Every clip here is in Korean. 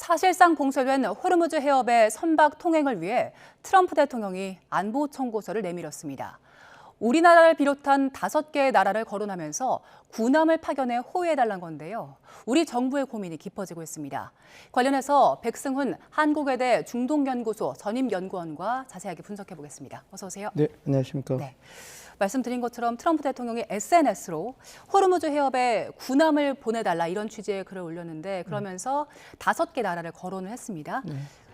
사실상 봉쇄된 호르무즈 해협의 선박 통행을 위해 트럼프 대통령이 안보 청구서를 내밀었습니다. 우리나라를 비롯한 5개의 나라를 거론하면서 군함을 파견해 호위해달란 건데요. 우리 정부의 고민이 깊어지고 있습니다. 관련해서 백승훈 한국외대 중동연구소 전임연구원과 자세하게 분석해보겠습니다. 어서 오세요. 네, 안녕하십니까. 네. 말씀드린 것처럼 트럼프 대통령이 SNS로 호르무즈 해협에 군함을 보내달라 이런 취지의 글을 올렸는데 그러면서 5개 나라를 거론을 했습니다.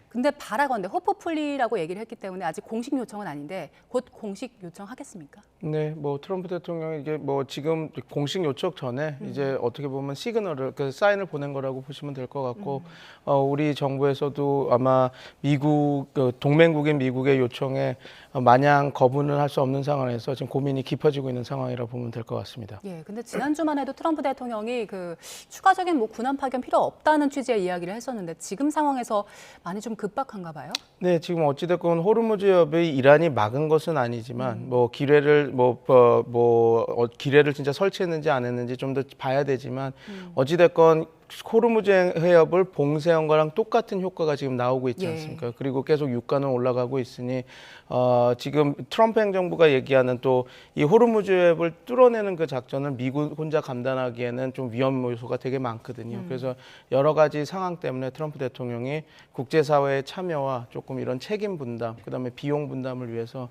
근데 바라건대 호프풀리라고 얘기를 했기 때문에 아직 공식 요청은 아닌데 곧 공식 요청하겠습니까? 네, 뭐 트럼프 대통령이 이게 뭐 지금 공식 요청 전에 이제 어떻게 보면 시그널을 그 사인을 보낸 거라고 보시면 될 것 같고 우리 정부에서도 아마 미국 동맹국인 미국의 요청에 마냥 거부는 할 수 없는 상황에서 지금 고민이 깊어지고 있는 상황이라고 보면 될 것 같습니다. 예, 근데 지난주만 해도 트럼프 대통령이 그 추가적인 뭐 군함 파견 필요 없다는 취지의 이야기를 했었는데 지금 상황에서 많이 좀 급박한가 봐요? 네, 지금 어찌됐건 호르무즈 해협이 이란이 막은 것은 아니지만 뭐 기뢰를 기뢰를 진짜 설치했는지 안 했는지 좀 더 봐야 되지만 어찌됐건 호르무즈 해협을 봉쇄한 거랑 똑같은 효과가 지금 나오고 있지 않습니까? 그리고 계속 유가는 올라가고 있으니 지금 트럼프 행정부가 얘기하는 또 이 호르무즈 해협을 뚫어내는 그 작전을 미국 혼자 감당하기에는 좀 위험 요소가 되게 많거든요. 그래서 여러 가지 상황 때문에 트럼프 대통령이 국제사회의 참여와 조금 이런 책임 분담, 그다음에 비용 분담을 위해서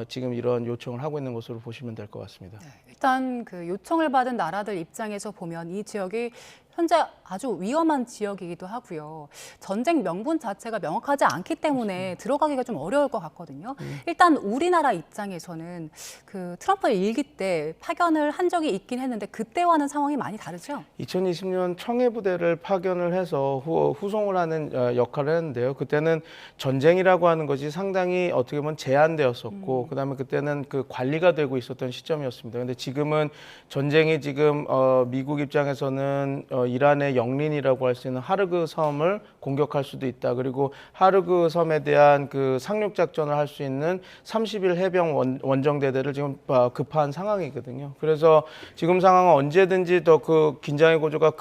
지금 이런 요청을 하고 있는 것으로 보시면 될 것 같습니다. 네, 일단 그 요청을 받은 나라들 입장에서 보면 이 지역이 현재 아주 위험한 지역이기도 하고요. 전쟁 명분 자체가 명확하지 않기 때문에 들어가기가 좀 어려울 것 같거든요. 일단 우리나라 입장에서는 그 트럼프 일기 때 파견을 한 적이 있긴 했는데 그때와는 상황이 많이 다르죠? 2020년 청해부대를 파견을 해서 후송을 하는 역할을 했는데요. 그때는 전쟁이라고 하는 것이 상당히 어떻게 보면 제한되었었고 그다음에 그때는 그 관리가 되고 있었던 시점이었습니다. 근데 지금은 전쟁이 지금 미국 입장에서는 이란의 영린이라고 할 수 있는 하르그 섬을 공격할 수도 있다. 그리고 하르그 섬에 대한 그 상륙 작전을 할 수 있는 30일 해병 원정대대를 지금 급파한 상황이거든요. 그래서 지금 상황은 언제든지 더 그 긴장의 고조가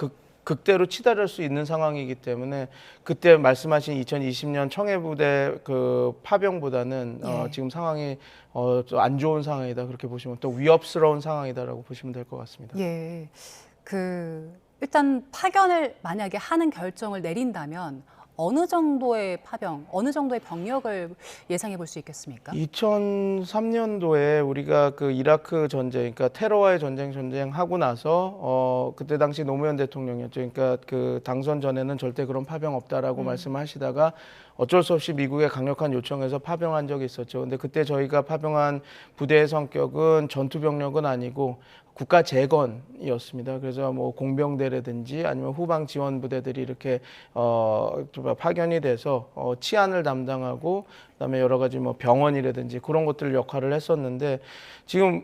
극대로 치달을 수 있는 상황이기 때문에 그때 말씀하신 2020년 청해부대 그 파병보다는 지금 상황이 좀 안 좋은 상황이다. 그렇게 보시면 또 위협스러운 상황이다라고 보시면 될 것 같습니다. 예, 일단 파견을 만약에 하는 결정을 내린다면 어느 정도의 파병, 어느 정도의 병력을 예상해 볼 수 있겠습니까? 2003년도에 우리가 그 이라크 전쟁, 그러니까 테러와의 전쟁하고 나서 그때 당시 노무현 대통령이었죠. 그러니까 그 당선 전에는 절대 그런 파병 없다라고 말씀하시다가 어쩔 수 없이 미국의 강력한 요청에서 파병한 적이 있었죠. 근데 그때 저희가 파병한 부대의 성격은 전투 병력은 아니고 국가 재건이었습니다. 그래서 뭐 공병대라든지 아니면 후방 지원 부대들이 이렇게 파견이 돼서 치안을 담당하고 그다음에 여러 가지 뭐 병원이라든지 그런 것들 역할을 했었는데 지금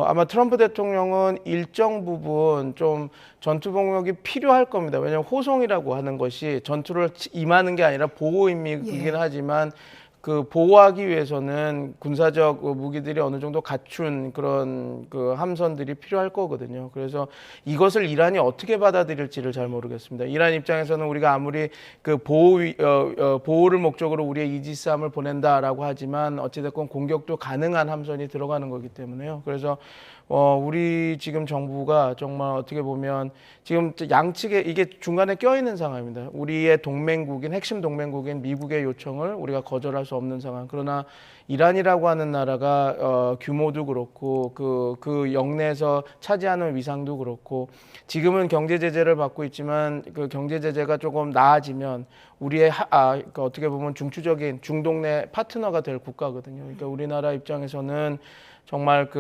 아마 트럼프 대통령은 일정 부분 좀 전투 병력이 필요할 겁니다. 왜냐하면 호송이라고 하는 것이 전투를 임하는 게 아니라 보호 임무이긴 하지만 그 보호하기 위해서는 군사적 무기들이 어느 정도 갖춘 그런 그 함선들이 필요할 거거든요. 그래서 이것을 이란이 어떻게 받아들일지를 잘 모르겠습니다. 이란 입장에서는 우리가 아무리 그 보호를 목적으로 우리의 이지스함을 보낸다라고 하지만 어찌됐건 공격도 가능한 함선이 들어가는 거기 때문에요. 그래서 우리 지금 정부가 정말 어떻게 보면 지금 양측에 이게 중간에 껴있는 상황입니다. 우리의 동맹국인 핵심 동맹국인 미국의 요청을 우리가 거절할 수 없는 상황. 그러나 이란이라고 하는 나라가 규모도 그렇고 그 영내에서 차지하는 위상도 그렇고 지금은 경제 제재를 받고 있지만 그 경제 제재가 조금 나아지면 우리의 그러니까 어떻게 보면 중추적인 중동내 파트너가 될 국가거든요. 그러니까 우리나라 입장에서는 정말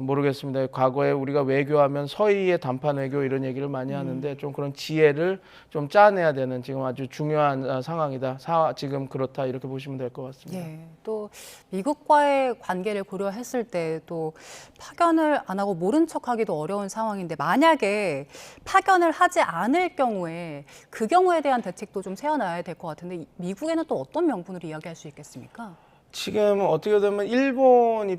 모르겠습니다. 과거에 우리가 외교하면 서희의 단판 외교 이런 얘기를 많이 하는데 좀 그런 지혜를 좀 짜내야 되는 지금 아주 중요한 상황이다. 지금 그렇다 이렇게 보시면 될 것 같습니다. 예, 또 미국과의 관계를 고려했을 때 또 파견을 안 하고 모른 척하기도 어려운 상황인데 만약에 파견을 하지 않을 경우에 그 경우에 대한 대책도 좀 세워놔야 될 것 같은데 미국에는 또 어떤 명분으로 이야기할 수 있겠습니까? 지금 어떻게 되면 일본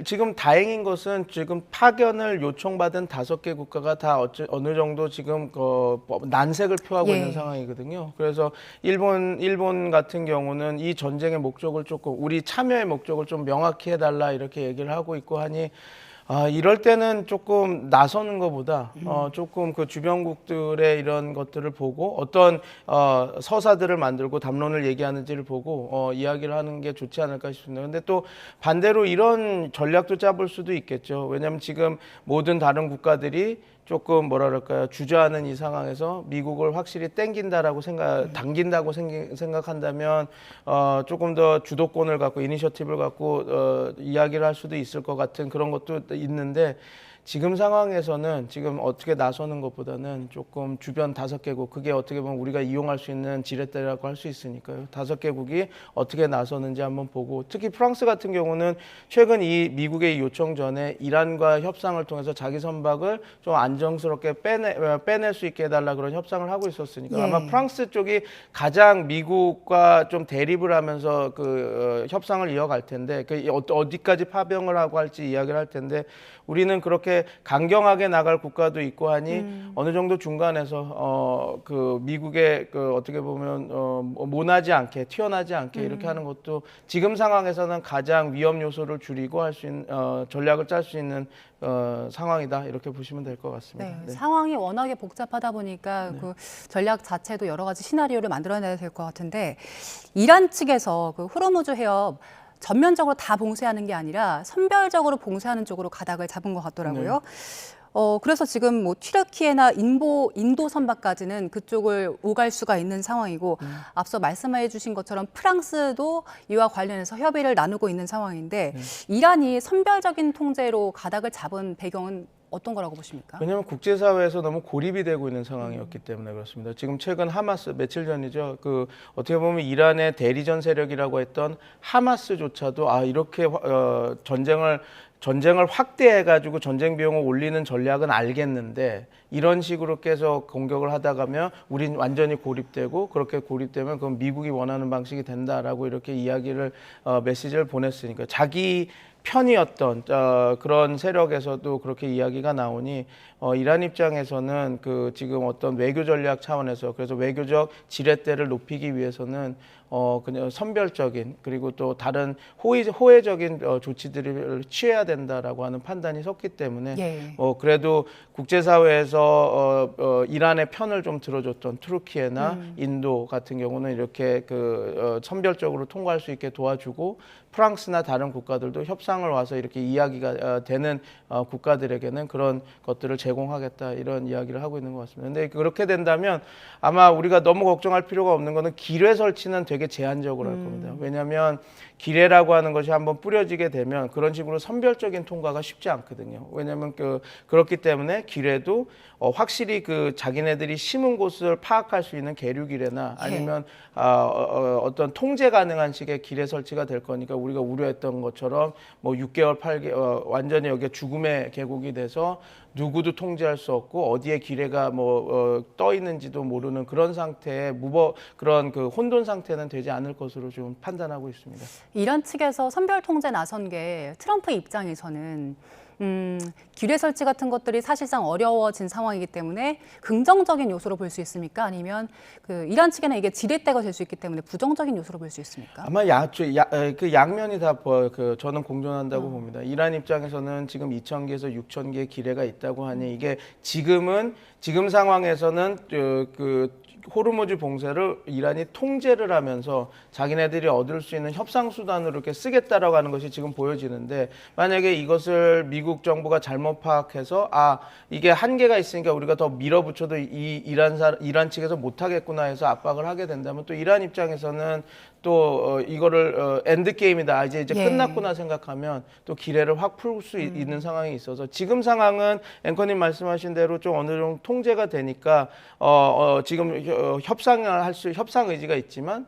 지금 다행인 것은 지금 파견을 요청받은 5개 국가가 다 어느 정도 지금 난색을 표하고 예. 있는 상황이거든요. 그래서 일본 같은 경우는 이 전쟁의 목적을 조금 우리 참여의 목적을 좀 명확히 해달라 이렇게 얘기를 하고 있고 하니 이럴 때는 조금 나서는 것보다 조금 그 주변국들의 이런 것들을 보고 어떤 서사들을 만들고 담론을 얘기하는지를 보고 이야기를 하는 게 좋지 않을까 싶습니다. 근데 또 반대로 이런 전략도 짜볼 수도 있겠죠. 왜냐하면 지금 모든 다른 국가들이 조금 뭐라 그럴까요? 주저하는 이 상황에서 미국을 확실히 당긴다고 생각한다면 조금 더 주도권을 갖고 이니셔티브를 갖고 이야기를 할 수도 있을 것 같은 그런 것도 있는데 지금 상황에서는 지금 어떻게 나서는 것보다는 조금 주변 5개국 그게 어떻게 보면 우리가 이용할 수 있는 지렛대라고 할 수 있으니까요. 5개국이 어떻게 나서는지 한번 보고 특히 프랑스 같은 경우는 최근 이 미국의 요청 전에 이란과 협상을 통해서 자기 선박을 좀 안정스럽게 빼낼 수 있게 해달라 그런 협상을 하고 있었으니까 예. 아마 프랑스 쪽이 가장 미국과 좀 대립을 하면서 협상을 이어갈 텐데 어디까지 파병을 하고 할지 이야기를 할 텐데 우리는 그렇게 강경하게 나갈 국가도 있고 하니 어느 정도 중간에서 그 미국의 어떻게 보면 모나지 않게 튀어나지 않게 이렇게 하는 것도 지금 상황에서는 가장 위험 요소를 줄이고 할 수 있는 전략을 짤 수 있는 상황이다 이렇게 보시면 될 것 같습니다. 네, 네. 상황이 워낙에 복잡하다 보니까 그 전략 자체도 여러 가지 시나리오를 만들어내야 될 것 같은데 이란 측에서 그 호르무즈 해협 전면적으로 다 봉쇄하는 게 아니라 선별적으로 봉쇄하는 쪽으로 가닥을 잡은 것 같더라고요. 그래서 지금 뭐 튀르키예나 인도 선박까지는 그쪽을 오갈 수가 있는 상황이고 앞서 말씀해 주신 것처럼 프랑스도 이와 관련해서 협의를 나누고 있는 상황인데 이란이 선별적인 통제로 가닥을 잡은 배경은 어떤 거라고 보십니까? 왜냐하면 국제사회에서 너무 고립이 되고 있는 상황이었기 때문에 그렇습니다. 지금 최근 하마스 며칠 전이죠. 어떻게 보면 이란의 대리전 세력이라고 했던 하마스조차도 이렇게 전쟁을 확대해가지고 전쟁 비용을 올리는 전략은 알겠는데 이런 식으로 계속 공격을 하다 가면 우린 완전히 고립되고 그렇게 고립되면 그건 미국이 원하는 방식이 된다라고 이렇게 이야기를 메시지를 보냈으니까 자기 편이었던 그런 세력에서도 그렇게 이야기가 나오니 이란 입장에서는 지금 어떤 외교 전략 차원에서 그래서 외교적 지렛대를 높이기 위해서는 그냥 선별적인 그리고 또 다른 호혜적인 조치들을 취해야 된다라고 하는 판단이 섰기 때문에 예. 그래도 국제사회에서 이란의 편을 좀 들어줬던 튀르키예나 인도 같은 경우는 이렇게 선별적으로 통과할 수 있게 도와주고 프랑스나 다른 국가들도 협상을 와서 이렇게 이야기가 되는 국가들에게는 그런 것들을 제공하겠다 이런 이야기를 하고 있는 것 같습니다. 근데 그렇게 된다면 아마 우리가 너무 걱정할 필요가 없는 거는 기뢰 설치는 되게 제한적으로 할 겁니다. 왜냐하면 기뢰라고 하는 것이 한번 뿌려지게 되면 그런 식으로 선별적인 통과가 쉽지 않거든요. 왜냐하면 그렇기 때문에 기뢰도 확실히 자기네들이 심은 곳을 파악할 수 있는 계류 기뢰나 아니면 어떤 통제 가능한 식의 기뢰 설치가 될 거니까 우리가 우려했던 것처럼 뭐 6개월, 8개월 완전히 여기에 죽음의 계곡이 돼서 누구도 통제할 수 없고 어디에 기뢰가 떠 있는지도 모르는 그런 상태에 그런 혼돈 상태는 되지 않을 것으로 좀 판단하고 있습니다. 이란 측에서 선별 통제 나선 게 트럼프 입장에서는 기뢰 설치 같은 것들이 사실상 어려워진 상황이기 때문에 긍정적인 요소로 볼 수 있습니까? 아니면 이란 측에는 이게 지렛대가 될 수 있기 때문에 부정적인 요소로 볼 수 있습니까? 아마 양면이 다 저는 공존한다고 봅니다. 이란 입장에서는 지금 2,000개에서 6,000개의 기뢰가 있다고 하니 이게 지금 상황에서는 호르무즈 봉쇄를 이란이 통제를 하면서 자기네들이 얻을 수 있는 협상 수단으로 이렇게 쓰겠다라고 하는 것이 지금 보여지는데 만약에 이것을 미국 정부가 잘못 파악해서 이게 한계가 있으니까 우리가 더 밀어붙여도 이란 측에서 못하겠구나 해서 압박을 하게 된다면 또 이란 입장에서는 또 이거를 엔드게임이다 이제 끝났구나 생각하면 또 기뢰를 확 풀 수 있는 상황이 있어서 지금 상황은 앵커님 말씀하신 대로 좀 어느 정도 통제가 되니까 지금 협상 의지가 있지만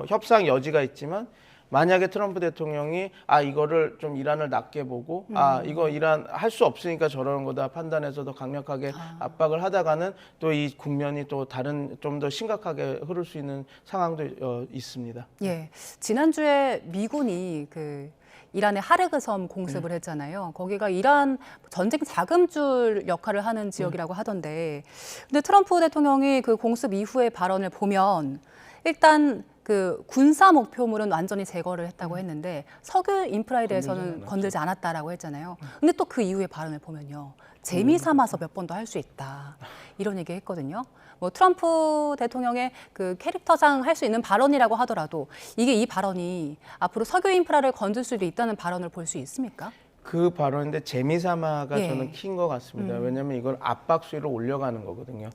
협상 여지가 있지만 만약에 트럼프 대통령이 이거를 좀 이란을 낮게 보고 이거 이란 할 수 없으니까 저러는 거다 판단해서 더 강력하게 압박을 하다가는 또 이 국면이 또 다른 좀 더 심각하게 흐를 수 있는 상황도 있습니다. 예, 지난주에 미군이 그 이란의 하르그 섬 공습을 했잖아요. 거기가 이란 전쟁 자금줄 역할을 하는 지역이라고 하던데, 근데 트럼프 대통령이 그 공습 이후의 발언을 보면 일단 그 군사 목표물은 완전히 제거를 했다고 했는데 석유 인프라에 대해서는 건들지 않았다라고 했잖아요. 근데 또 그 이후의 발언을 보면요, 재미 삼아서 몇 번 더 할 수 있다 이런 얘기 했거든요. 뭐 트럼프 대통령의 그 캐릭터상 할 수 있는 발언이라고 하더라도 이게 이 발언이 앞으로 석유 인프라를 건들 수도 있다는 발언을 볼 수 있습니까? 그 발언인데 재미삼아가 예. 저는 킨 것 같습니다. 왜냐하면 이걸 압박 수위를 올려가는 거거든요.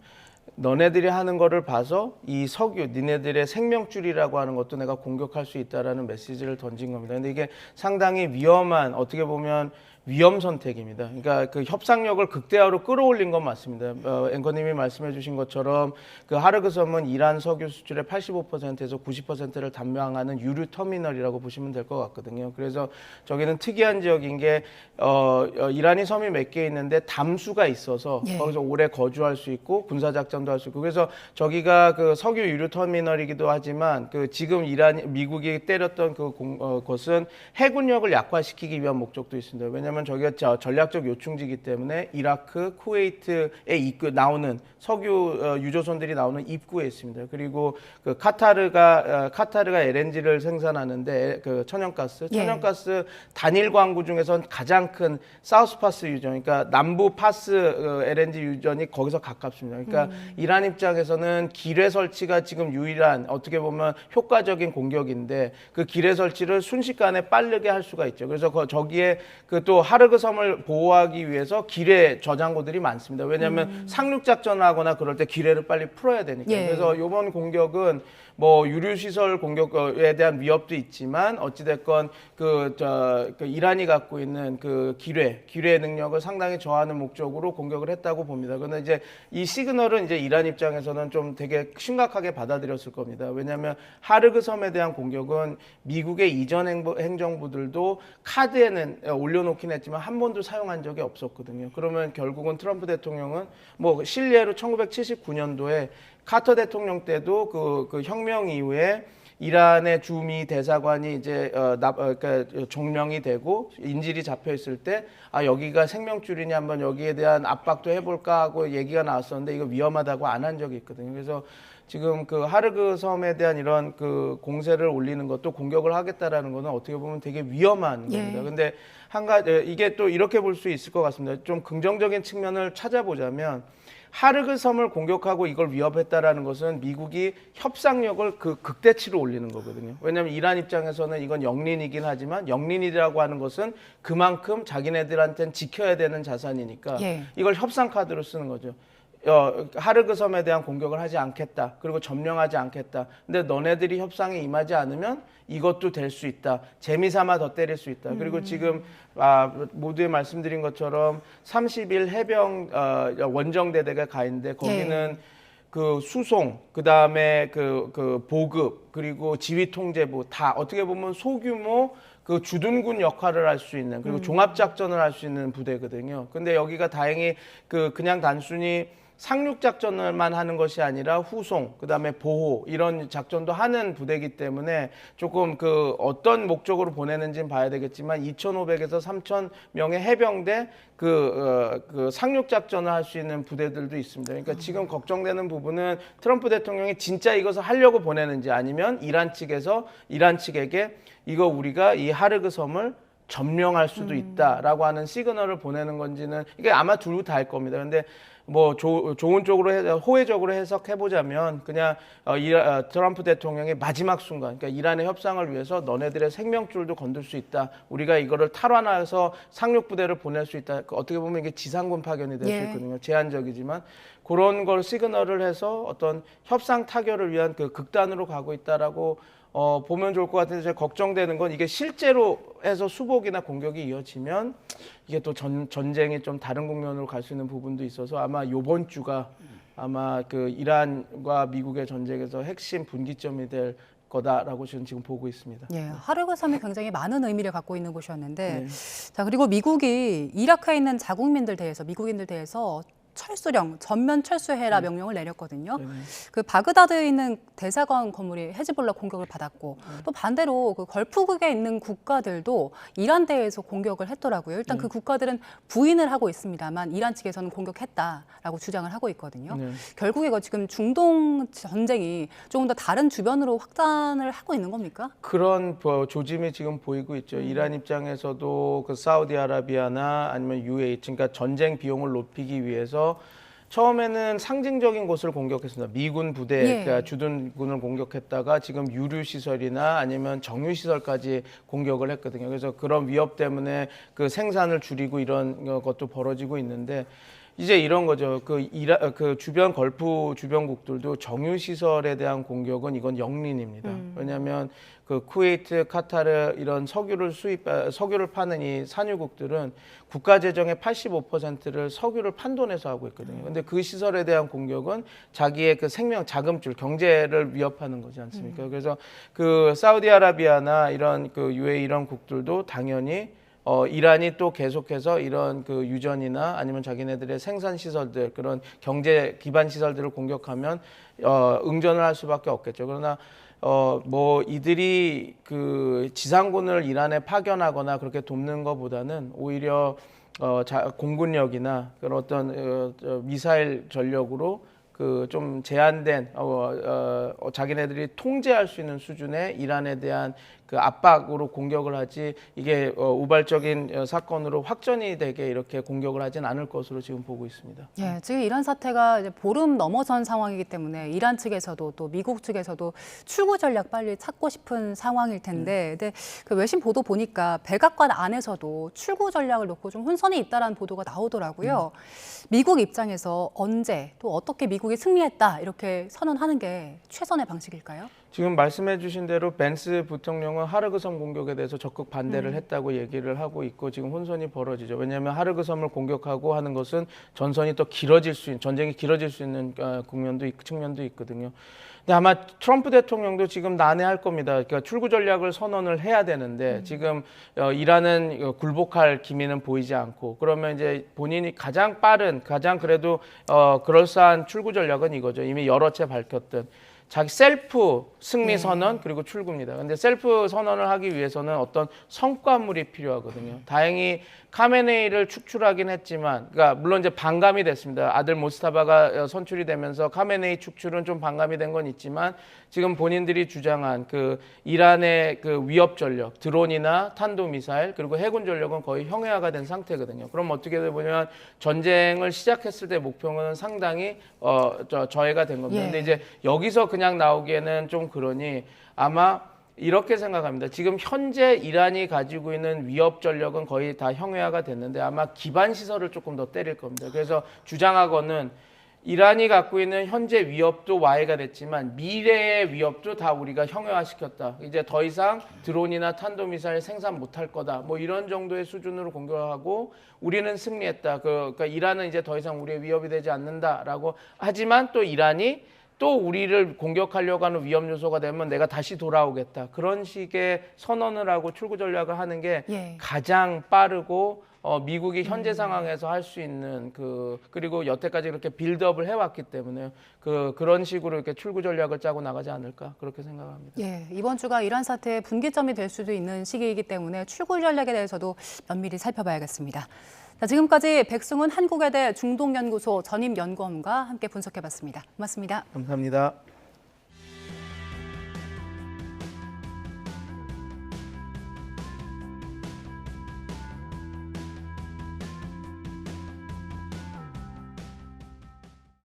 너네들이 하는 거를 봐서 이 석유, 니네들의 생명줄이라고 하는 것도 내가 공격할 수 있다라는 메시지를 던진 겁니다. 근데 이게 상당히 위험한, 어떻게 보면 위험 선택입니다. 그러니까 그 협상력을 극대화로 끌어올린 건 맞습니다. 앵커님이 말씀해 주신 것처럼 그 하르그 섬은 이란 석유 수출의 85%에서 90%를 담당하는 유류 터미널이라고 보시면 될 것 같거든요. 그래서 저기는 특이한 지역인 게 이란이 섬이 몇 개 있는데 담수가 있어서 예. 거기서 오래 거주할 수 있고 군사작전도 할 수 있고, 그래서 저기가 그 석유 유류 터미널이기도 하지만 그 지금 미국이 때렸던 것은 해군력을 약화시키기 위한 목적도 있습니다. 왜냐하면 저기가 전략적 요충지이기 때문에 이라크, 쿠웨이트에 나오는 석유 유조선들이 나오는 입구에 있습니다. 그리고 그 카타르가 LNG를 생산하는데 그 천연가스 단일 광구 중에선 가장 큰 사우스파스 유전, 그러니까 남부 파스 LNG 유전이 거기서 가깝습니다. 그러니까 이란 입장에서는 기뢰 설치가 지금 유일한 어떻게 보면 효과적인 공격인데 그 기뢰 설치를 순식간에 빠르게 할 수가 있죠. 그래서 저기에 그 또 하르그 섬을 보호하기 위해서 기뢰 저장고들이 많습니다. 왜냐하면 상륙 작전을 하거나 그럴 때 기뢰를 빨리 풀어야 되니까. 예. 그래서 이번 공격은 뭐 유류시설 공격에 대한 위협도 있지만 어찌됐건 그 이란이 갖고 있는 그 기뢰 능력을 상당히 저하는 목적으로 공격을 했다고 봅니다. 그런데 이제 이 시그널은 이제 이란 입장에서는 좀 되게 심각하게 받아들였을 겁니다. 왜냐하면 하르그 섬에 대한 공격은 미국의 이전 행정부들도 카드에는 올려놓긴 했지만 한 번도 사용한 적이 없었거든요. 그러면 결국은 트럼프 대통령은 뭐 실례로 1979년도에 카터 대통령 때도 그 혁명 이후에 이란의 주미 대사관이 이제 그러니까 종명이 되고 인질이 잡혀 있을 때 여기가 생명줄이니 한번 여기에 대한 압박도 해볼까 하고 얘기가 나왔었는데 이거 위험하다고 안 한 적이 있거든요. 그래서 지금 그 하르그 섬에 대한 이런 그 공세를 올리는 것도 공격을 하겠다라는 거는 어떻게 보면 되게 위험한 겁니다. 근데 한 가지 이게 또 이렇게 볼 수 있을 것 같습니다. 좀 긍정적인 측면을 찾아보자면 하르그 섬을 공격하고 이걸 위협했다라는 것은 미국이 협상력을 그 극대치로 올리는 거거든요. 왜냐하면 이란 입장에서는 이건 영린이긴 하지만 영린이라고 하는 것은 그만큼 자기네들한테는 지켜야 되는 자산이니까 이걸 협상 카드로 쓰는 거죠. 하르그 섬에 대한 공격을 하지 않겠다. 그리고 점령하지 않겠다. 근데 너네들이 협상에 임하지 않으면 이것도 될 수 있다. 재미삼아 더 때릴 수 있다. 그리고 지금 모두에 말씀드린 것처럼 30일 해병 원정대대가 가 있는데 거기는 그 수송, 그다음에 그 보급, 그리고 지휘 통제부 다 어떻게 보면 소규모 그 주둔군 역할을 할 수 있는, 그리고 종합 작전을 할 수 있는 부대거든요. 근데 여기가 다행히 그냥 단순히 상륙 작전을만 하는 것이 아니라 후송, 그다음에 보호 이런 작전도 하는 부대이기 때문에 조금 그 어떤 목적으로 보내는지는 봐야 되겠지만 2,500에서 3,000명의 해병대 그 상륙 작전을 할 수 있는 부대들도 있습니다. 그러니까 지금 걱정되는 부분은 트럼프 대통령이 진짜 이것을 하려고 보내는지 아니면 이란 측에게 이거 우리가 이 하르그 섬을 점령할 수도 있다라고 하는 시그널을 보내는 건지는 이게 아마 둘 다 할 겁니다. 근데 뭐 좋은 쪽으로 호혜적으로 해석해 보자면 그냥 트럼프 대통령의 마지막 순간, 그러니까 이란의 협상을 위해서 너네들의 생명줄도 건들 수 있다. 우리가 이거를 탈환해서 상륙 부대를 보낼 수 있다. 어떻게 보면 이게 지상군 파견이 될 수 있거든요. 제한적이지만 그런 걸 시그널을 해서 어떤 협상 타결을 위한 그 극단으로 가고 있다라고 보면 좋을 것 같은데 제가 걱정되는 건 이게 실제로 해서 수복이나 공격이 이어지면 이게 또 전쟁이 좀 다른 국면으로 갈 수 있는 부분도 있어서 아마 이번 주가 아마 그 이란과 미국의 전쟁에서 핵심 분기점이 될 거다라고 저는 지금 보고 있습니다. 예, 하루가 섬이 굉장히 많은 의미를 갖고 있는 곳이었는데, 네. 자 그리고 미국이 이라크에 있는 자국민들 대해서 미국인들 대해서 철수령, 전면 철수해라 명령을 내렸거든요. 네네. 그 바그다드에 있는 대사관 건물이 헤즈볼라 공격을 받았고 또 반대로 그 걸프국에 있는 국가들도 이란 대해서 공격을 했더라고요. 일단 그 국가들은 부인을 하고 있습니다만 이란 측에서는 공격했다라고 주장을 하고 있거든요. 네. 결국에 이거 지금 중동 전쟁이 조금 더 다른 주변으로 확산을 하고 있는 겁니까? 그런 조짐이 지금 보이고 있죠. 이란 입장에서도 그 사우디아라비아나 아니면 UAE, 그러니까 전쟁 비용을 높이기 위해서 처음에는 상징적인 곳을 공격했습니다. 미군 부대, 예. 그러니까 주둔군을 공격했다가 지금 유류 시설이나 아니면 정유 시설까지 공격을 했거든요. 그래서 그런 위협 때문에 그 생산을 줄이고 이런 것도 벌어지고 있는데. 이제 이런 거죠. 그 주변 걸프 주변국들도 정유 시설에 대한 공격은 이건 영린입니다. 왜냐하면 그 쿠웨이트, 카타르 이런 석유를 파는 이 산유국들은 국가 재정의 85%를 석유를 판돈해서 하고 있거든요. 근데 그 시설에 대한 공격은 자기의 그 생명 자금줄, 경제를 위협하는 거지 않습니까? 그래서 그 사우디아라비아나 이런 그 UAE 이런 국들도 당연히 이란이 또 계속해서 이런 그 유전이나 아니면 자기네들의 생산 시설들 그런 경제 기반 시설들을 공격하면 응전을 할 수밖에 없겠죠. 그러나 뭐 이들이 그 지상군을 이란에 파견하거나 그렇게 돕는 것보다는 오히려 공군력이나 그런 어떤 미사일 전력으로 그 좀 제한된 자기네들이 통제할 수 있는 수준의 이란에 대한 그 압박으로 공격을 하지 이게 우발적인 사건으로 확전이 되게 이렇게 공격을 하진 않을 것으로 지금 보고 있습니다. 예, 지금 이란 사태가 이제 보름 넘어선 상황이기 때문에 이란 측에서도 또 미국 측에서도 출구 전략 빨리 찾고 싶은 상황일 텐데, 근데 그 외신 보도 보니까 백악관 안에서도 출구 전략을 놓고 좀 혼선이 있다라는 보도가 나오더라고요. 미국 입장에서 언제 또 어떻게 미국이 승리했다 이렇게 선언하는 게 최선의 방식일까요? 지금 말씀해 주신 대로 벤스 부통령은 하르그 섬 공격에 대해서 적극 반대를 했다고 얘기를 하고 있고 지금 혼선이 벌어지죠. 왜냐하면 하르그 섬을 공격하고 하는 것은 전선이 또 전쟁이 길어질 수 있는 측면도 있거든요. 근데 아마 트럼프 대통령도 지금 난해할 겁니다. 그러니까 출구 전략을 선언을 해야 되는데 지금 이란은 굴복할 기미는 보이지 않고 그러면 이제 본인이 가장 그래도 그럴싸한 출구 전략은 이거죠. 이미 여러 채 밝혔던 자기 셀프 승리 선언 그리고 출구입니다. 근데 셀프 선언을 하기 위해서는 어떤 성과물이 필요하거든요. 다행히 카메네이를 축출하긴 했지만, 그러니까 물론 이제 반감이 됐습니다. 아들 모스타바가 선출이 되면서 카메네이 축출은 좀 반감이 된 건 있지만 지금 본인들이 주장한 그 이란의 그 위협 전력, 드론이나 탄도 미사일 그리고 해군 전력은 거의 형해화가 된 상태거든요. 그럼 어떻게 보면 전쟁을 시작했을 때 목표는 상당히 저해가 된 겁니다. 근데 이제 여기서 그냥 나오기에는 좀 그러니 아마 이렇게 생각합니다. 지금 현재 이란이 가지고 있는 위협 전력은 거의 다 형해화가 됐는데 아마 기반 시설을 조금 더 때릴 겁니다. 그래서 주장하거는 이란이 갖고 있는 현재 위협도 와해가 됐지만 미래의 위협도 다 우리가 형해화시켰다. 이제 더 이상 드론이나 탄도미사일 생산 못할 거다. 뭐 이런 정도의 수준으로 공격하고 우리는 승리했다. 그러니까 이란은 이제 더 이상 우리의 위협이 되지 않는다라고 하지만 또 이란이 또 우리를 공격하려고 하는 위험 요소가 되면 내가 다시 돌아오겠다. 그런 식의 선언을 하고 출구 전략을 하는 게 가장 빠르고 미국이 현재 상황에서 할 수 있는 그리고 여태까지 이렇게 빌드업을 해왔기 때문에 그런 식으로 이렇게 출구 전략을 짜고 나가지 않을까 그렇게 생각합니다. 예, 이번 주가 이란 사태의 분기점이 될 수도 있는 시기이기 때문에 출구 전략에 대해서도 면밀히 살펴봐야겠습니다. 자, 지금까지 백승훈 한국외대 중동연구소 전임연구원과 함께 분석해봤습니다. 고맙습니다. 감사합니다.